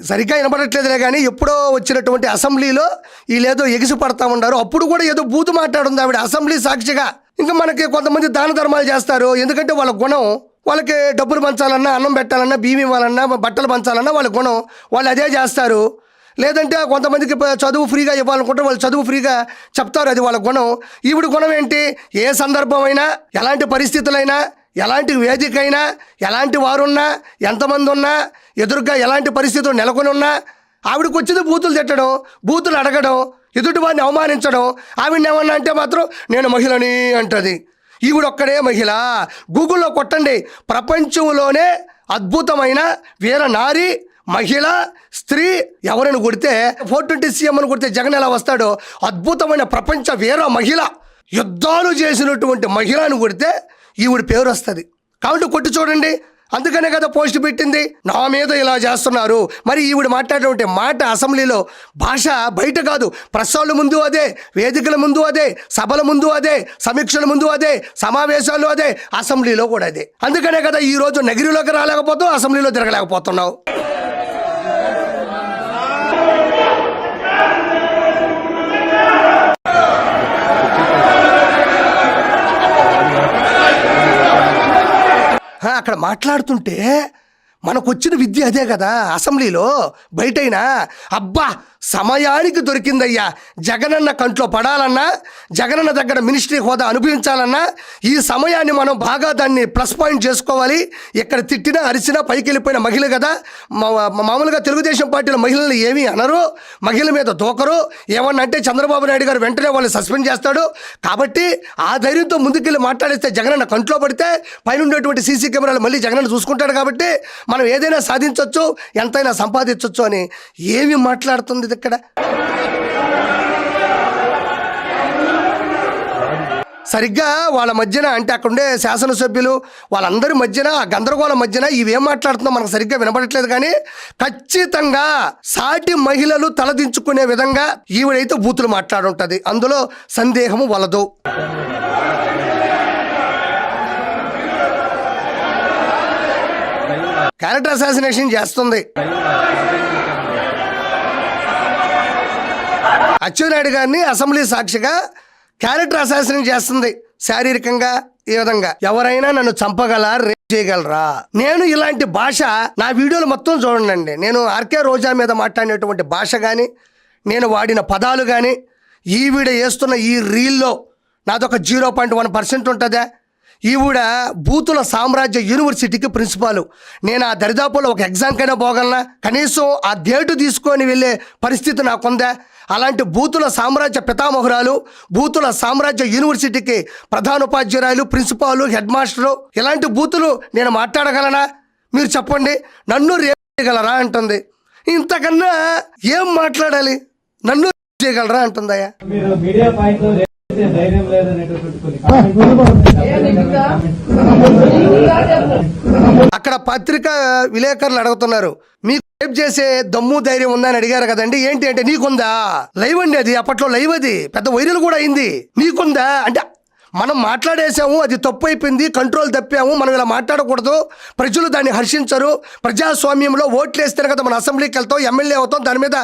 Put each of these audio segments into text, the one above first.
సరిగ్గా వినపడట్లేదులే కానీ ఎప్పుడో వచ్చినటువంటి అసెంబ్లీలో వీళ్ళేదో ఎగిసి పడతా ఉన్నారు. అప్పుడు కూడా ఏదో బూతు మాట్లాడుంది ఆవిడ అసెంబ్లీ సాక్షిగా. ఇంకా మనకి కొంతమంది దాన ధర్మాలు చేస్తారు, ఎందుకంటే వాళ్ళ గుణం, వాళ్ళకి డబ్బులు పంచాలన్నా, అన్నం పెట్టాలన్నా, బియ్యం ఇవ్వాలన్నా, బట్టలు పంచాలన్నా వాళ్ళ గుణం, వాళ్ళు అదే చేస్తారు. లేదంటే కొంతమందికి చదువు ఫ్రీగా ఇవ్వాలనుకుంటే వాళ్ళు చదువు ఫ్రీగా చెప్తారు, అది వాళ్ళ గుణం. ఈవిడ గుణం ఏంటి? ఏ సందర్భమైనా, ఎలాంటి పరిస్థితులైనా, ఎలాంటి వేదికైనా, ఎలాంటి వారున్నా, ఎంతమంది ఉన్నా, ఎదురుగా ఎలాంటి పరిస్థితులు నెలకొని ఉన్నా ఆవిడకి వచ్చింది బూతులు తిట్టడం, బూతులు అడగడం, ఎదుటి వారిని అవమానించడం. ఆవిడని ఏమన్నా అంటే మాత్రం నేను మహిళని అంటది. ఈవిడొక్కడే మహిళ. గూగుల్లో కొట్టండి, ప్రపంచంలోనే అద్భుతమైన వీర నారి మహిళ స్త్రీ ఎవరిని కొడితే 420 CM అని కొడితే జగన్ ఎలా వస్తాడో, అద్భుతమైన ప్రపంచ వీర మహిళ, యుద్ధాలు చేసినటువంటి మహిళను కొడితే ఈవిడ పేరు వస్తుంది. కాబట్టి కొట్టి చూడండి. అందుకనే కదా పోస్ట్ పెట్టింది, నా మీద ఇలా చేస్తున్నారు. మరి ఈవిడ మాట్లాడినటువంటి మాట అసెంబ్లీలో భాష బయట కాదు, ప్రశ్నల ముందు అదే, వేదికల ముందు అదే, సభల ముందు అదే, సమీక్షల ముందు అదే, సమావేశాల్లో అదే, అసెంబ్లీలో కూడా అదే. అందుకనే కదా ఈరోజు నగిరిలోకి రాలేకపోతాం, అసెంబ్లీలో తిరగలేకపోతున్నావు. అక్కడ మాట్లాడుతుంటే మనకు వచ్చిన విద్య అదే కదా, అసెంబ్లీలో బయటైనా అబ్బా సమయానికి దొరికిందయ్యా. జగనన్న కంట్లో పడాలన్నా, జగనన్న దగ్గర మినిస్ట్రీ హోదా అనుభవించాలన్నా ఈ సమయాన్ని మనం బాగా దాన్ని ప్లస్ పాయింట్ చేసుకోవాలి. ఎక్కడ తిట్టినా అరిచినా పైకి వెళ్ళిపోయిన మహిళ కదా. మామూలుగా తెలుగుదేశం పార్టీలో మహిళలు ఏమీ అనరు, మహిళల మీద దూకరు. ఏమన్నా అంటే చంద్రబాబు నాయుడు గారు వెంటనే వాళ్ళని సస్పెండ్ చేస్తాడు. కాబట్టి ఆ ధైర్యంతో ముందుకెళ్ళి మాట్లాడిస్తే జగనన్న కంట్లో పడితే పైన ఉండేటువంటి సీసీ కెమెరాలు మళ్ళీ జగనన్న చూసుకుంటాడు. కాబట్టి మనం ఏదైనా సాధించవచ్చు, ఎంతైనా సంపాదించవచ్చు అని ఏమి మాట్లాడుతుంది ఇక్కడ. సరిగ్గా వాళ్ళ మధ్యన అంటే అక్కడుండే శాసనసభ్యులు వాళ్ళందరి మధ్యన, ఆ గందరగోళం మధ్యన ఇవేం మాట్లాడుతుందో మనకు సరిగ్గా వినపడట్లేదు. కానీ ఖచ్చితంగా సాటి మహిళలు తలదించుకునే విధంగా ఈవిడైతే బూతులు మాట్లాడుంటది, అందులో సందేహము వలదు. క్యారెక్టర్ అసాసినేషన్ చేస్తుంది. అచ్చెన్నాయుడు గారిని అసెంబ్లీ సాక్షిగా క్యారెక్టర్ అసాసినేషన్ చేస్తుంది శారీరకంగా. ఈ విధంగా ఎవరైనా నన్ను చంపగలరా, రేప్ చేయగలరా? నేను ఇలాంటి భాష నా వీడియోలు మొత్తం చూడండి. నేను ఆర్కే రోజా మీద మాట్లాడినటువంటి భాష కానీ, నేను వాడిన పదాలు కానీ, ఈవిడ వేస్తున్న ఈ రీల్లో నాదొక 0.1% ఉంటుందా? ఈవిడ బూతుల సామ్రాజ్య యూనివర్సిటీకి ప్రిన్సిపాల్. నేను ఆ దరిదాపులో ఒక ఎగ్జామ్కైనా పోగలనా? కనీసం ఆ డేటు తీసుకొని వెళ్ళే పరిస్థితి నాకుందా? అలాంటి బూతుల సామ్రాజ్య పితామహురాలు, బూతుల సామ్రాజ్య యూనివర్సిటీకి ప్రధానోపాధ్యాయులు, ప్రిన్సిపాలు, హెడ్ మాస్టరు, ఇలాంటి బూతులు నేను మాట్లాడగలనా? మీరు చెప్పండి. నన్ను రేప్ చేయగలరా అంటుంది. ఇంతకన్నా ఏం మాట్లాడాలి? నన్ను రేప్ చేయగలరా అంటుందయ్యా. అక్కడ పత్రికా విలేకరులు అడుగుతున్నారు, మీకు రేప్ చేసే దమ్ము ధైర్యం ఉందా అని అడిగారు కదండి. ఏంటి అంటే నీకుందా? లైవ్ అండి అది, అప్పట్లో లైవ్, అది పెద్ద వైరల్ కూడా అయింది. నీకుందా అంటే మనం మాట్లాడేసాము, అది తప్పు అయిపోయింది, కంట్రోల్ తప్పాము, మనం ఇలా మాట్లాడకూడదు, ప్రజలు దాన్ని హర్షించరు. ప్రజాస్వామ్యంలో ఓట్లు వేస్తేనే కదా మన అసెంబ్లీకి వెళ్తాం, ఎమ్మెల్యే అవుతాం, దాని మీద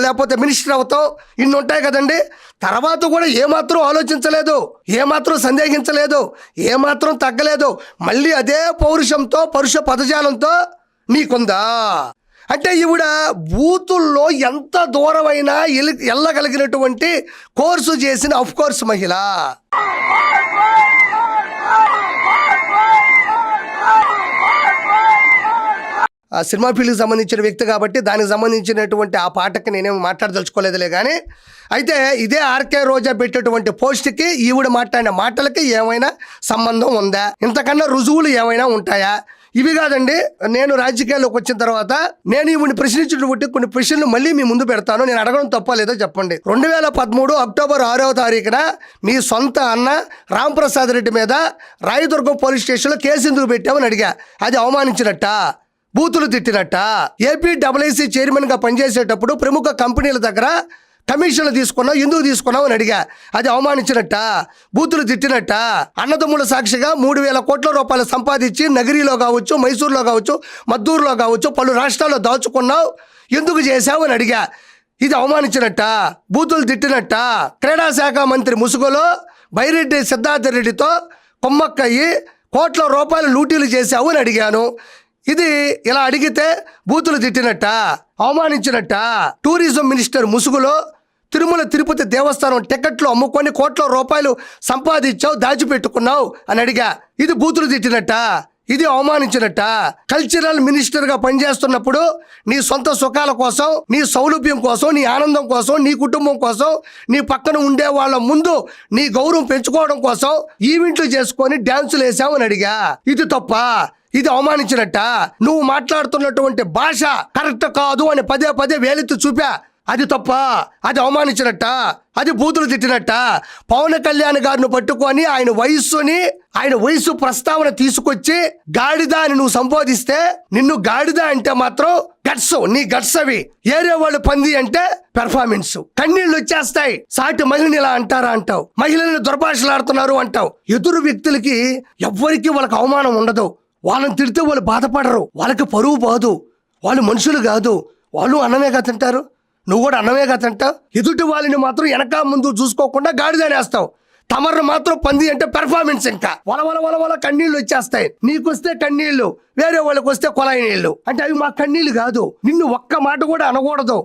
లేకపోతే మినిస్టర్ అవుతాం, ఇన్ని ఉంటాయి కదండి. తర్వాత కూడా ఏమాత్రం ఆలోచించలేదు, ఏమాత్రం సందేహించలేదు, ఏమాత్రం తగ్గలేదు. మళ్ళీ అదే పౌరుషంతో, పరుష పదజాలంతో నీకుందా అంటే ఈవిడ బూతుల్లో ఎంత దూరమైనా వెళ్ళగలిగినటువంటి కోర్సు చేసిన ఆఫ్ కోర్స్ మహిళ. ఆ సినిమా ఫీల్డ్కి సంబంధించిన వ్యక్తి కాబట్టి దానికి సంబంధించినటువంటి ఆ పాటకి నేనేమి మాట్లాడదలుచుకోలేదులే. కానీ అయితే ఇదే ఆర్కే రోజా పెట్టేటువంటి పోస్ట్కి ఈవిడ మాట్లాడిన మాటలకి ఏమైనా సంబంధం ఉందా? ఇంతకన్నా రుజువులు ఏమైనా ఉంటాయా? ఇవి కాదండి. నేను రాజకీయాల్లోకి వచ్చిన తర్వాత నేను ఈవిని ప్రశ్నించినటువంటి కొన్ని ప్రశ్నలు మళ్ళీ మీ ముందు పెడతాను. నేను అడగడం తప్ప లేదో చెప్పండి. 2013 అక్టోబర్ 6వ తారీఖున మీ సొంత అన్న రాంప్రసాద్ రెడ్డి మీద రాయదుర్గం పోలీస్ స్టేషన్లో కేసు ఎందుకు పెట్టామని అడిగా. అది అవమానించినట్ట, బూతులు తిట్టినట్ట? ఏపీడబ్ల్యూసీ చైర్మన్గా పనిచేసేటప్పుడు ప్రముఖ కంపెనీల దగ్గర కమిషన్లు తీసుకున్నావు, ఎందుకు తీసుకున్నావు అని అడిగా. అది అవమానించినట్ట, బూతులు తిట్టినట్ట? అన్నదమ్ముల సాక్షిగా 3,000 కోట్ల రూపాయలు సంపాదించి నగిరిలో కావచ్చు, మైసూరులో కావచ్చు, మద్దూరులో కావచ్చు, పలు రాష్ట్రాల్లో దాచుకున్నావు. ఎందుకు చేశావు అని అడిగా. ఇది అవమానించినట్ట, బూతులు తిట్టినట్ట. క్రీడా శాఖ మంత్రి ముసుగులో బైరెడ్డి సిద్ధార్థ రెడ్డితో కొమ్మక్కయ్యి కోట్ల రూపాయలు లూటీలు చేశావు అని అడిగాను. ఇది ఇలా అడిగితే బూతులు తిట్టినట్ట, అవమానించినట్ట. టూరిజం మినిస్టర్ ముసుగులో తిరుమల తిరుపతి దేవస్థానం టికెట్లు అమ్ముకొని కోట్ల రూపాయలు సంపాదించావు, దాచిపెట్టుకున్నావు అని అడిగా. ఇది బూతులు తిట్టినట్ట, ఇది అవమానించినట్ట. కల్చరల్ మినిస్టర్గా పనిచేస్తున్నప్పుడు నీ సొంత సుఖాల కోసం, నీ సౌలభ్యం కోసం, నీ ఆనందం కోసం, నీ కుటుంబం కోసం, నీ పక్కన ఉండే వాళ్ళ ముందు నీ గౌరవం పెంచుకోవడం కోసం ఈవెంట్లు చేసుకొని డ్యాన్సులు వేసావని అడిగా. ఇది తప్ప, ఇది అవమానించినట్ట. నువ్వు మాట్లాడుతున్నటువంటి భాష కరెక్ట్ కాదు అని పదే పదే వేలెత్తి చూపా. అది తప్ప, అది అవమానించినట్ట, అది బూతులు తిట్టినట్ట. పవన్ కళ్యాణ్ గారిని పట్టుకొని ఆయన వయసు ప్రస్తావన తీసుకొచ్చి గాడిద అని నువ్వు సంబోధిస్తే, నిన్ను గాడిద అంటే మాత్రం గట్స్, నీ గట్స్ అవి. ఏరే వాళ్ళు పంది అంటే పెర్ఫార్మెన్స్. కన్నీళ్ళు వచ్చేస్తాయి. సాటి మహిళని ఇలా అంటారా అంటావు, మహిళలను దుర్భాషలాడుతున్నారు అంటావు. ఎదురు వ్యక్తులకి ఎవ్వరికి వాళ్ళకి అవమానం ఉండదు. వాళ్ళని తిడితే వాళ్ళు బాధపడరు, వాళ్ళకి పరువు పోదు. వాళ్ళు మనుషులు కాదు, వాళ్ళు అన్నమే కదా తింటారు, నువ్వు కూడా అన్నమే కదా తింటావు. ఎదుటి వాళ్ళని మాత్రం వెనక ముందు చూసుకోకుండా గాడిదనేస్తావు. తమరు మాత్రం పంది అంటే పెర్ఫార్మెన్స్. ఇంకా వల కన్నీళ్ళు వచ్చేస్తాయి. నీకొస్తే కన్నీళ్లు, వేరే వాళ్ళకి వస్తే కొలాయి నీళ్లు. అంటే అవి మా కన్నీళ్లు కాదు. నిన్ను ఒక్క మాట కూడా అనకూడదు.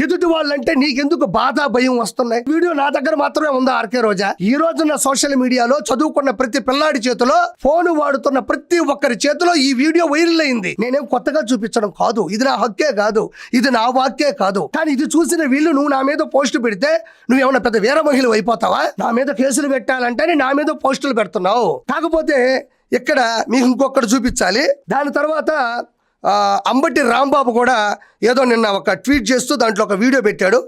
ఎదుటి వాళ్ళంటే నీకెందుకు బాధ, భయం వస్తున్నాయి? వీడియో నా దగ్గర మాత్రమే ఉందా ఆర్కే రోజా? ఈ రోజున సోషల్ మీడియాలో చదువుకున్న ప్రతి పిల్లాడి చేతిలో, ఫోన్ వాడుతున్న ప్రతి ఒక్కరి చేతిలో ఈ వీడియో వైరల్ అయింది. నేనేం కొత్తగా చూపించడం కాదు, ఇది నా హక్కే కాదు, ఇది నా వాక్కే కాదు. కానీ ఇది చూసిన వీళ్ళు నువ్వు నా మీద పోస్టు పెడితే నువ్వేమన్నా పెద్ద వీర మహిళ అయిపోతావా? నా మీద కేసులు పెట్టాలంటే నా మీద పోస్టులు పెడుతున్నావు. కాకపోతే ఇక్కడ మీకు ఇంకొకటి చూపించాలి. దాని తర్వాత అంబటి రాంబాబు కూడా ఏదో నిన్న ఒక ట్వీట్ చేస్తూ దాంట్లో ఒక వీడియో పెట్టాడు.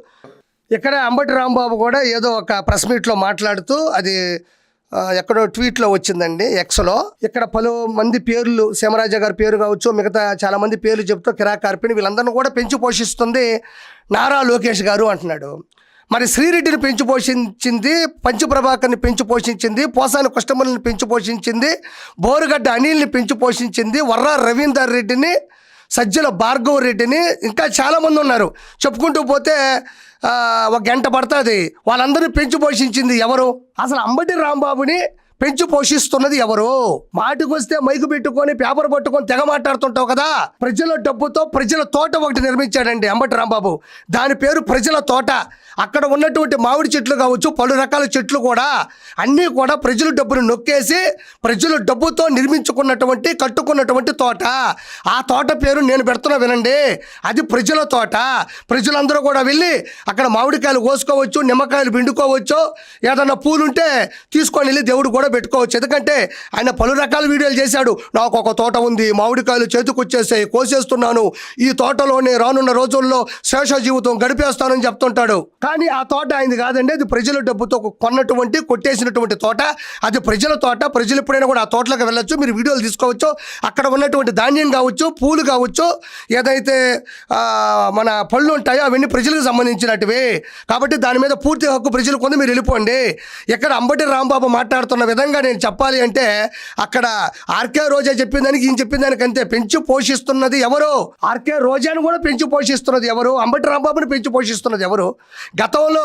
ఇక్కడ అంబటి రాంబాబు కూడా ఏదో ఒక ప్రెస్ మీట్లో మాట్లాడుతూ, అది ఎక్కడో ట్వీట్లో వచ్చిందండి, ఎక్స్లో. ఇక్కడ పలు మంది పేర్లు, సీమరాజ గారి పేరు కావచ్చు, మిగతా చాలా మంది పేర్లు చెప్తూ కిరాకార్పిని వీళ్ళందరినీ కూడా పెంచి పోషిస్తుంది నారా లోకేష్ గారు అంటున్నాడు. మరి శ్రీరెడ్డిని పెంచి పోషించింది, పంచప్రభాకర్ని పెంచి పోషించింది, పోసాని కృష్ణమల్లిని పెంచి పోషించింది, బోరుగడ్డ అనిల్ని పెంచి పోషించింది, వర్రా రవీందర్ రెడ్డిని, సజ్జల భార్గవ్ రెడ్డిని, ఇంకా చాలామంది ఉన్నారు. చెప్పుకుంటూ పోతే ఒక గంట పడుతుంది. వాళ్ళందరినీ పెంచి పోషించింది ఎవరు? అసలు అంబటి రాంబాబుని పెంచి పోషిస్తున్నది ఎవరు? మాటికి వస్తే మైకు పెట్టుకొని పేపర్ పట్టుకొని తెగ మాట్లాడుతుంటావు కదా. ప్రజల డబ్బుతో ప్రజల తోట ఒకటి నిర్మించాడండి అంబటి రాంబాబు. దాని పేరు ప్రజల తోట. అక్కడ ఉన్నటువంటి మామిడి చెట్లు కావచ్చు, పలు రకాల చెట్లు కూడా అన్నీ కూడా ప్రజల డబ్బును నొక్కేసి ప్రజల డబ్బుతో నిర్మించుకున్నటువంటి, కట్టుకున్నటువంటి తోట. ఆ తోట పేరు నేను పెడుతున్నా వినండి, అది ప్రజల తోట. ప్రజలందరూ కూడా వెళ్ళి అక్కడ మామిడికాయలు కోసుకోవచ్చు, నిమ్మకాయలు పిండుకోవచ్చు, ఏదన్నా పూలుంటే తీసుకొని వెళ్ళి దేవుడు కూడా పెట్టుకోవచ్చు. ఎందుకంటే ఆయన పలు రకాల వీడియోలు చేశాడు. నాకు ఒక తోట ఉంది, మామిడికాయలు చేతికి వచ్చేసాయి, కోసేస్తున్నాను, ఈ తోటలోనే రానున్న రోజుల్లో శేష జీవితం గడిపేస్తానని చెప్తుంటాడు. కానీ ఆ తోట ఆయనది కాదండి, అది ప్రజల డబ్బుతో కొన్నటువంటి, కొట్టేసినటువంటి తోట. అది ప్రజల తోట. ప్రజలు ఎప్పుడైనా కూడా ఆ తోటలోకి వెళ్ళొచ్చు, మీరు వీడియోలు తీసుకోవచ్చు. అక్కడ ఉన్నటువంటి ధాన్యం కావచ్చు, పూలు కావచ్చు, ఏదైతే మన పళ్ళు ఉంటాయో అవన్నీ ప్రజలకు సంబంధించినటివి. కాబట్టి దాని మీద పూర్తి హక్కు ప్రజలకు ఉంది, మీరు వెళ్ళిపోండి. ఇక్కడ అంబటి రాంబాబు మాట్లాడుతున్న విధంగా నేను చెప్పాలి అంటే, అక్కడ ఆర్కే రోజా చెప్పిన దానికి ఈయన చెప్పిన దానికి అంతే. పెంచి పోషిస్తున్నది ఎవరు? ఆర్కే రోజాను కూడా పెంచి పోషిస్తున్నది ఎవరు? అంబటి రాంబాబుని పెంచి పోషిస్తున్నది ఎవరు? గతంలో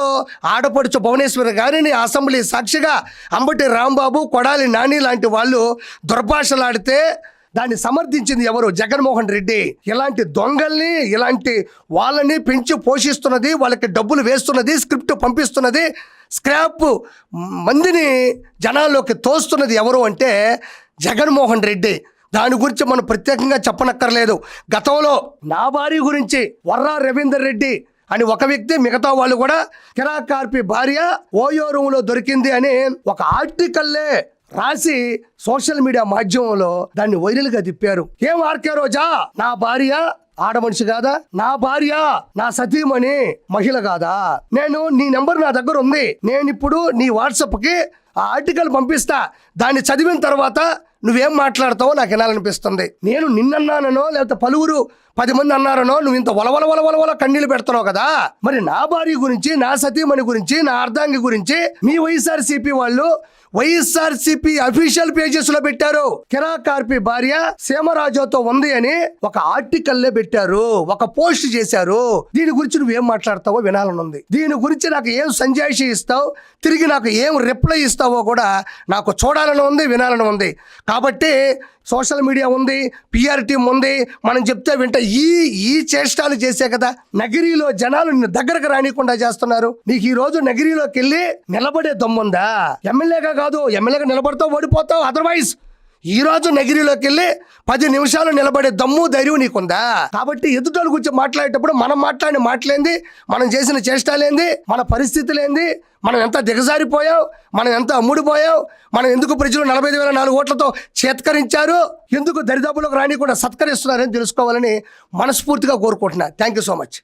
ఆడపడుచు భువనేశ్వరి గారిని అసెంబ్లీ సాక్షిగా అంబటి రాంబాబు, కొడాలి నాని లాంటి వాళ్ళు దుర్భాషలాడితే దాన్ని సమర్థించింది ఎవరు? జగన్మోహన్ రెడ్డి. ఇలాంటి దొంగల్ని, ఇలాంటి వాళ్ళని పెంచి పోషిస్తున్నది, వాళ్ళకి డబ్బులు వేస్తున్నది, స్క్రిప్ట్ పంపిస్తున్నది, స్క్రాప్ మందిని జనాల్లోకి తోస్తున్నది ఎవరు అంటే జగన్మోహన్ రెడ్డి. దాని గురించి మనం ప్రత్యేకంగా చెప్పనక్కర్లేదు. గతంలో నా భార్య గురించి వర్రా రవీందర్ రెడ్డి అని ఒక వ్యక్తి, మిగతా వాళ్ళు కూడా కిరాకార్పి భార్య ఓయో రూమ్లో దొరికింది అని ఒక ఆర్టికల్లే రాసి సోషల్ మీడియా మాధ్యమంలో దాన్ని వైరల్గా తిప్పారు. ఏం ఆర్కే రోజా, నా భార్య ఆడమనిషి కాదా? నా భార్య, నా సతీమణి మహిళ కాదా? నేను, నీ నెంబర్ నా దగ్గర ఉంది, నేను ఇప్పుడు నీ వాట్సాప్కి ఆ ఆర్టికల్ పంపిస్తా. దాన్ని చదివిన తర్వాత నువ్వేం మాట్లాడతావో నాకు వినాలనిపిస్తుంది. నేను నిన్నన్నానో లేకపోతే పలువురు 10 మంది అన్నారనో నువ్వు ఇంత వలవల కన్నీళ్ళు పెడుతున్నావు కదా. మరి నా భార్య గురించి, నా సతీమణి గురించి, నా అర్ధాంగి గురించి మీ వైఎస్ఆర్సీపీ వాళ్ళు వైఎస్ఆర్సీపీ అఫీషియల్ పేజెస్ లో పెట్టారు. కిరా కార్పి భార్య సీమరాజుతో ఉంది అని ఒక ఆర్టికల్లే పెట్టారు, ఒక పోస్ట్ చేశారు. దీని గురించి నువ్వేం మాట్లాడతావో వినాలని ఉంది. దీని గురించి నాకు ఏం సంజాయిషి ఇస్తావు, తిరిగి నాకు ఏం రిప్లై ఇస్తావో కూడా నాకు చూడాలని ఉంది, వినాలని ఉంది. కాబట్టి సోషల్ మీడియా ఉంది, పిఆర్ టీం ఉంది, మనం చెప్తే వింటే ఈ చేష్టాలు చేసే కదా నగిరిలో జనాలు నిన్ను దగ్గరకు రానికుండా చేస్తున్నారు. నీకు ఈ రోజు నగిరిలోకి వెళ్ళి నిలబడే దమ్ముందా? ఎమ్మెల్యేగా కాదు, ఎమ్మెల్యేగా నిలబడతావు, ఓడిపోతావు. అదర్వైజ్ ఈ రోజు నగిరిలోకి వెళ్ళి 10 నిమిషాలు నిలబడే దమ్ము ధైర్యం నీకుందా? కాబట్టి ఎదుటోళ్ళ గురించి మాట్లాడేటప్పుడు మనం మాట్లాడిన మాటలేంది, మనం చేసిన చేష్టాలేంది, మన పరిస్థితులేంది, మనం ఎంత దిగజారిపోయాం, మనం ఎంత అమ్ముడిపోయాం, మనం ఎందుకు ప్రజలు 45,004 ఓట్లతో చేత్కరించారు, ఎందుకు దరిదాపులకు రాని కూడా సత్కరిస్తున్నారని తెలుసుకోవాలని మనస్ఫూర్తిగా కోరుకుంటున్నా. Thank you so much.